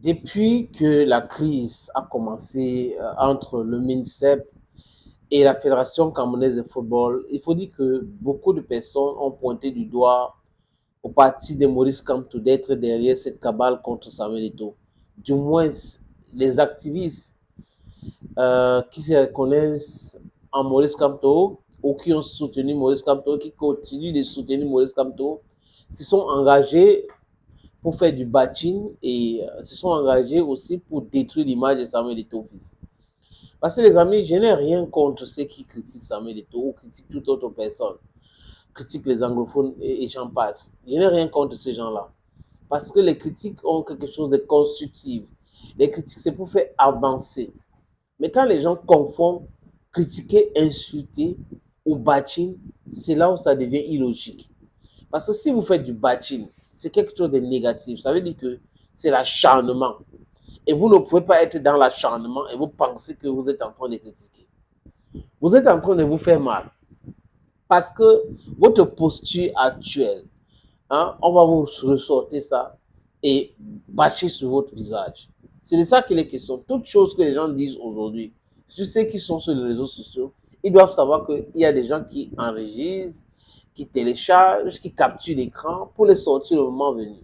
Depuis que la crise a commencé entre le MINSEP et la Fédération camerounaise de football, il faut dire que beaucoup de personnes ont pointé du doigt au parti de Maurice Kamto d'être derrière cette cabale contre Samuel Eto'o. Du moins, les activistes qui se reconnaissent en Maurice Kamto ou qui ont soutenu Maurice Kamto, qui continuent de soutenir Maurice Kamto, se sont engagés pour faire du bashing et se sont engagés aussi pour détruire l'image de Samuel Eto'o fils. Parce que les amis, je n'ai rien contre ceux qui critiquent Samuel Eto'o ou critiquent toute autre personne, critiquent les anglophones et j'en passe. Je n'ai rien contre ces gens-là. Parce que les critiques ont quelque chose de constructif. Les critiques, c'est pour faire avancer. Mais quand les gens confondent critiquer, insulter ou bashing, c'est là où ça devient illogique. Parce que si vous faites du bashing, c'est quelque chose de négatif. Ça veut dire que c'est l'acharnement. Et vous ne pouvez pas être dans l'acharnement et vous pensez que vous êtes en train de critiquer. Vous êtes en train de vous faire mal. Parce que votre posture actuelle, on va vous ressortir ça et bâcher sur votre visage. C'est de ça qu'il est question. Toutes choses que les gens disent aujourd'hui, sur ceux qui sont sur les réseaux sociaux, ils doivent savoir qu'il y a des gens qui enregistrent, qui téléchargent, qui capturent l'écran pour les sortir le moment venu.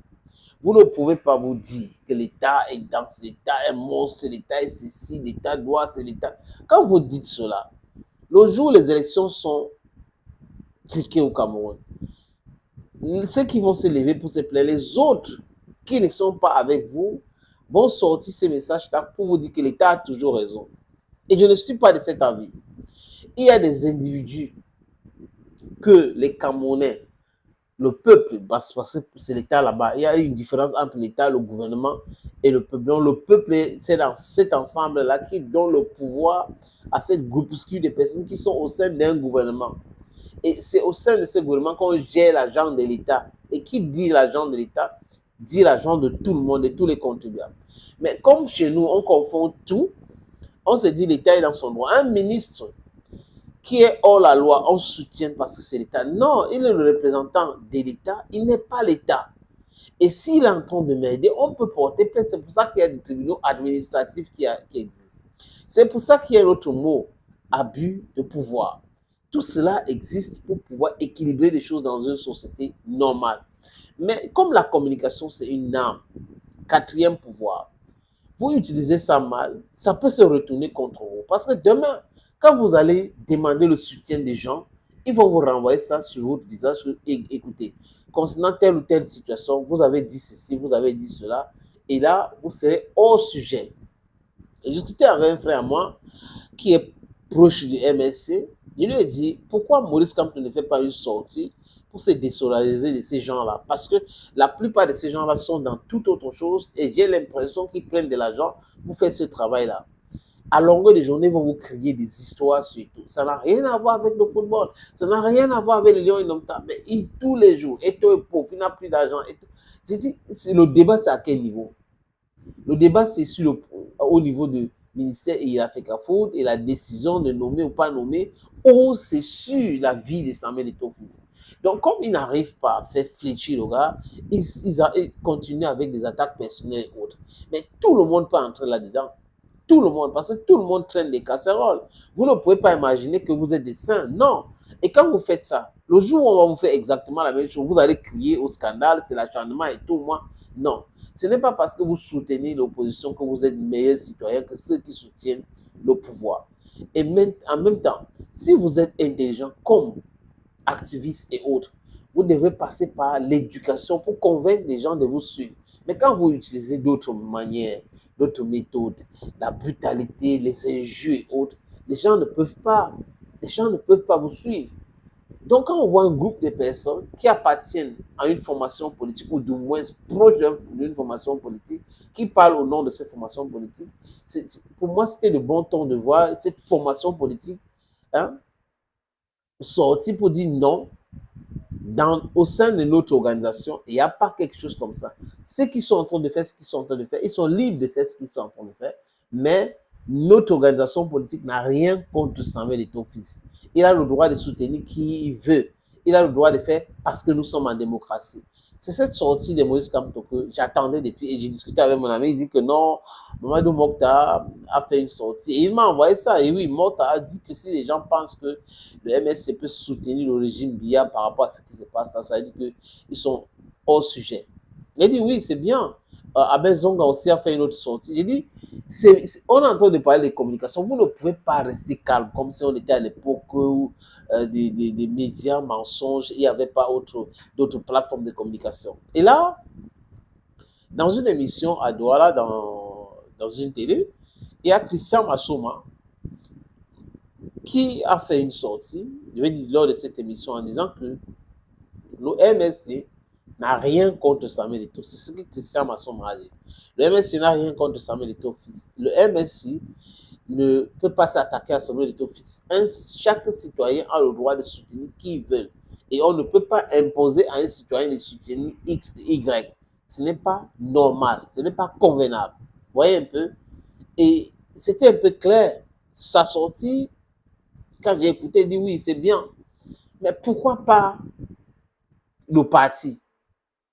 Vous ne pouvez pas vous dire que l'État est dans l'État est monstre, l'État est ceci, l'État doit, c'est l'État. Quand vous dites cela, le jour où les élections sont truquées au Cameroun, ceux qui vont se lever pour se plaindre, les autres qui ne sont pas avec vous, vont sortir ces messages-là pour vous dire que l'État a toujours raison. Et je ne suis pas de cet avis. Il y a des individus que les Camerounais, le peuple, parce que c'est l'État là-bas, il y a une différence entre l'État, le gouvernement et le peuple. Donc le peuple, c'est dans cet ensemble-là qui donne le pouvoir à cette groupuscule de personnes qui sont au sein d'un gouvernement. Et c'est au sein de ce gouvernement qu'on gère l'argent de l'État. Et qui dit l'argent de l'État, dit l'argent de tout le monde, de tous les contribuables. Mais comme chez nous, on confond tout, on se dit l'État est dans son droit. Un ministre qui est hors la loi, on soutient parce que c'est l'État. Non, il est le représentant de l'État, il n'est pas l'État. Et s'il est en train de m'aider, on peut porter plainte. C'est pour ça qu'il y a des tribunaux administratifs qui existent. C'est pour ça qu'il y a un autre mot, abus de pouvoir. Tout cela existe pour pouvoir équilibrer les choses dans une société normale. Mais comme la communication, c'est une arme, quatrième pouvoir, vous utilisez ça mal, ça peut se retourner contre vous. Parce que demain, quand vous allez demander le soutien des gens, ils vont vous renvoyer ça sur votre visage. Écoutez, concernant telle ou telle situation, vous avez dit ceci, vous avez dit cela, et là, vous serez hors sujet. Et je discutais avec un frère à moi qui est proche du MSC. Je lui ai dit, pourquoi Maurice Kamto ne fait pas une sortie pour se désolidariser de ces gens-là? Parce que la plupart de ces gens-là sont dans toute autre chose et j'ai l'impression qu'ils prennent de l'argent pour faire ce travail-là. À longueur de journée, ils vont vous créer des histoires sur tout. Ça n'a rien à voir avec le football. Ça n'a rien à voir avec les Lions indomptables. Mais tous les jours, et toi, pauvre, il n'a plus d'argent. Je dis, le débat, c'est à quel niveau? Le débat, c'est au niveau du ministère et l'Africa Food et la décision de nommer ou pas nommer, ou c'est sur la vie de Samuel Eto'o fils. Donc, comme ils n'arrivent pas à faire fléchir le gars, ils continuent avec des attaques personnelles et autres. Mais tout le monde peut entrer là-dedans. Tout le monde, parce que tout le monde traîne des casseroles. Vous ne pouvez pas imaginer que vous êtes des saints. Non. Et quand vous faites ça, le jour où on va vous faire exactement la même chose, vous allez crier au scandale, c'est l'acharnement et tout. Moi, non. Ce n'est pas parce que vous soutenez l'opposition que vous êtes meilleurs citoyens que ceux qui soutiennent le pouvoir. Et en même temps, si vous êtes intelligent comme activistes et autres, vous devrez passer par l'éducation pour convaincre les gens de vous suivre. Mais quand vous utilisez d'autres manières, d'autres méthodes, la brutalité, les injures et autres, les gens ne peuvent pas vous suivre. Donc, quand on voit un groupe de personnes qui appartiennent à une formation politique, ou du moins proche d'une formation politique, qui parlent au nom de cette formation politique, pour moi, c'était le bon temps de voir cette formation politique sortir pour dire non. Au sein de notre organisation, il n'y a pas quelque chose comme ça. Ceux qui sont en train de faire ce qu'ils sont en train de faire, ils sont libres de faire ce qu'ils sont en train de faire, mais notre organisation politique n'a rien contre Samuel Eto'o fils. Il a le droit de soutenir qui il veut. Il a le droit de faire parce que nous sommes en démocratie. C'est cette sortie de Moïse Kamto que j'attendais depuis. Et j'ai discuté avec mon ami, il dit que non, Mamadou Mokhtar a fait une sortie. Et il m'a envoyé ça. Et oui, Mokhtar a dit que si les gens pensent que le MSC peut soutenir le régime Biya par rapport à ce qui se passe là, ça veut dire qu'ils sont hors sujet. Il dit oui, c'est bien. Abel Zonga aussi a fait une autre sortie. Il dit, on est en train de parler de communication. Vous ne pouvez pas rester calme comme si on était à l'époque où des médias mensonges, il n'y avait pas d'autres plateformes de communication. Et là, dans une émission à Douala, dans une télé, il y a Christian Massouma qui a fait une sortie lors de cette émission en disant que le MSC n'a rien contre Samuel Eto'o. C'est ce que Christian Massouma a dit. Le MSC n'a rien contre Samuel Eto'o fils. Le MSC ne peut pas s'attaquer à Samuel Eto'o fils. Chaque citoyen a le droit de soutenir qui il veut. Et on ne peut pas imposer à un citoyen de soutenir X, Y. Ce n'est pas normal, ce n'est pas convenable. Vous voyez un peu? Et c'était un peu clair. Sa sortie, quand j'ai écouté, il dit oui, c'est bien. Mais pourquoi pas le parti?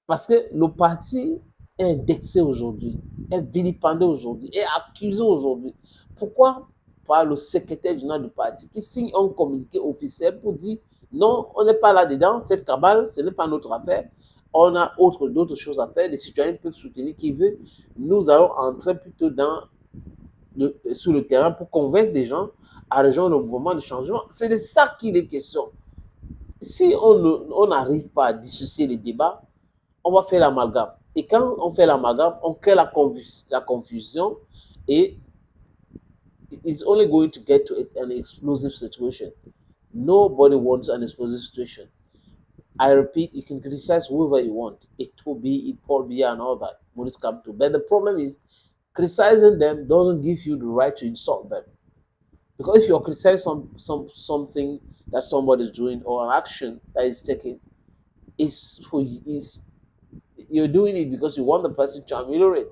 Parce que le parti est indexé aujourd'hui, est vilipendé aujourd'hui, est accusé aujourd'hui. Pourquoi pas le secrétaire général du parti qui signe un communiqué officiel pour dire non, on n'est pas là-dedans, cette cabale, ce n'est pas notre affaire. On a d'autres choses à faire. Les citoyens peuvent soutenir qui veut. Nous allons entrer plutôt sur le terrain pour convaincre des gens à rejoindre le mouvement de changement. C'est de ça qu'il est question. Si on n'arrive pas à dissocier les débats, on va faire l'amalgame. Et quand on fait l'amalgame, on crée la confusion et it's only going to get to an explosive situation. Nobody wants an explosive situation. I repeat, you can criticize whoever you want. It will be, it Paul Biya and all that. Maurice Kamto. But the problem is, criticizing them doesn't give you the right to insult them. Because if you're criticizing something that somebody is doing or an action that is taken, you're doing it because you want the person to ameliorate.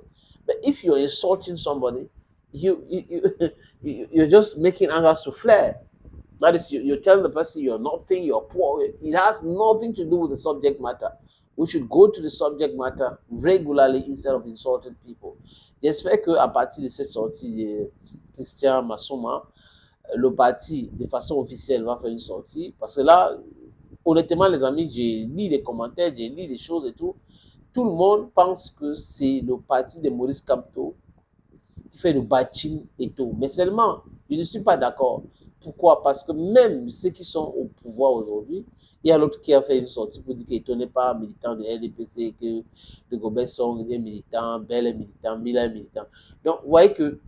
But if you're insulting somebody, you're just making anger to flare. That is, you're telling the person you're nothing, you're poor. It has nothing to do with the subject matter. We should go to the subject matter regularly instead of insulting people. J'espère qu'à partir de cette sortie de Christian Massouma, le parti, de façon officielle, va faire une sortie. Parce que là, honnêtement, les amis, j'ai lu les commentaires, j'ai lu des choses et tout. Tout le monde pense que c'est le parti de Maurice Kamto qui fait le bashing et tout. Mais seulement, je ne suis pas d'accord. Pourquoi? Parce que même ceux qui sont au pouvoir aujourd'hui, il y a l'autre qui a fait une sortie pour dire qu'il n'est pas militant de LDPC, que de Gobert Song est militant, Bell est militant, Mila est militant. Donc, vous voyez que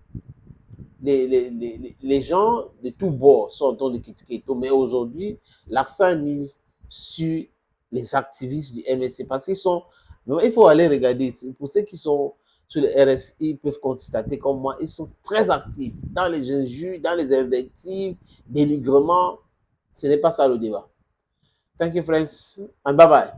les gens de tous bords sont en train de critiquer tout, mais aujourd'hui, l'accent est mis sur les activistes du MSC parce qu'ils sont, il faut aller regarder, pour ceux qui sont sur le RSI, ils peuvent constater comme moi, ils sont très actifs dans les injures, dans les invectives, dénigrements. Ce n'est pas ça le débat. Thank you, friends, and bye-bye.